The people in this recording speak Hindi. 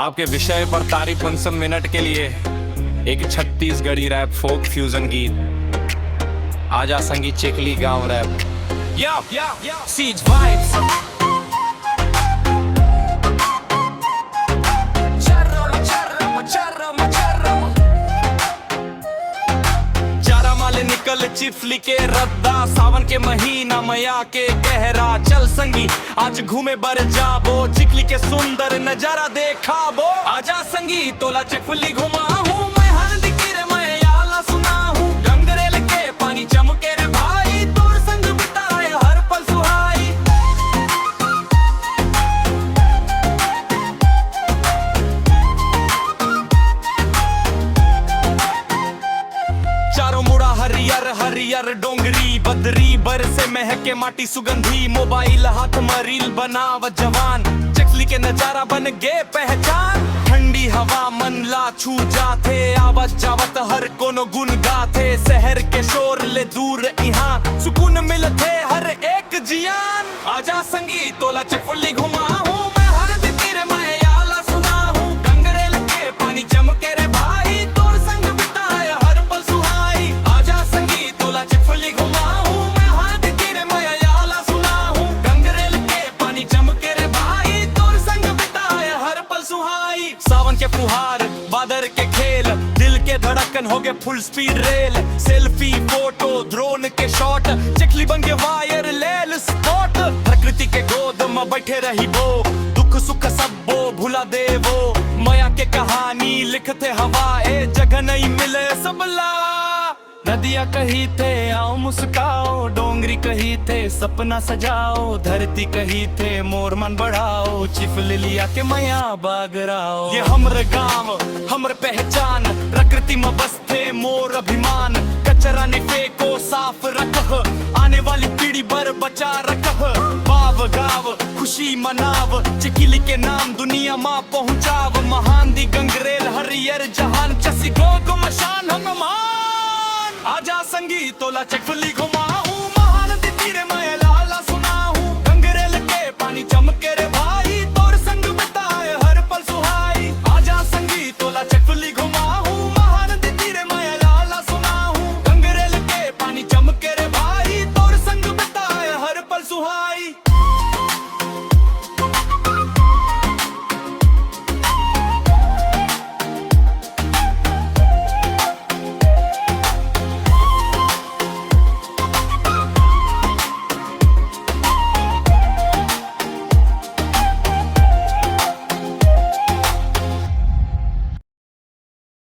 आपके विषय पर तारीफ 5 मिनट के लिए एक छत्तीसगढ़ी रैप फोक फ्यूजन गीत। आजा संगीत चिखली गांव रैप। Siege vibes। निकल चिफली के रद्दा, सावन के महीना मया के गहरा। चल संगी आज घूमे बर जाबो, चिखली के सुंदर नजारा देखा बो। आजा संगी तोला चिखली घुमा हूँ मैं, हल्दी की रे मैं याला सुना हूँ। गंगरेल के पानी चमके रे भाई, तोर संग बिताए हर पल सुहाई। चारों मुड़ा हरियर हरियर डोंगरी, बदरी बरसे महके माटी सुगंधी। मोबाइल हाथ में रील बनाव जवान, चिखली के नजारा बन गे पहचान। ठंडी हवा मन ला छू जाते, आवत जावत हर कोनो गुन गाथे। शहर के शोर ले दूर यहाँ सुकून मिलते हर एक जियान। आजा संगी तोला चिखली घुमा हूँ मैं, हर तीर मैं याला सुना हूँ। गंगरेल के पानी चमके रे भाई, तोर संग बिताए हर पल सुहाई। आजा संगी तोला चिखली घुमा हूँ मैं, हर तीर मैं याला सुना हूँ। गंगरेल के पानी चमके रे भाई, तोर संग बिताए हर पल सुहाई। सावन के फुहार बादर के खेल, दिल के धड़कन हो गए full speed rail. Selfie photo drone के शॉट, चिखली बन के वायर लेल स्पॉट। प्रकृति के गोद में बैठे रही वो, दुख सुख सब वो भुला दे वो। माया के कहानी लिखते हवा, ए जगह नहीं मिले सबला। नदिया कही थे आओ मुस्काओ, डोंगरी कही थे सपना सजाओ। धरती कही थे मोर मन बढ़ाओ, चिखली लिया के मैया बागराओ। ये हमर गांव हमर पहचान, प्रकृति में बसते मोर अभिमान। कचरा ने फेंको साफ रख, आने वाली पीढ़ी पर बचा रख। बाव गाव खुशी मनाव, चिखली के नाम दुनिया माँ पहुँचाव। महान दी गंगरेल हरियर जहान, चसी गो मशान हम मान। आजा संगी तोला चिखली घुमा हूँ।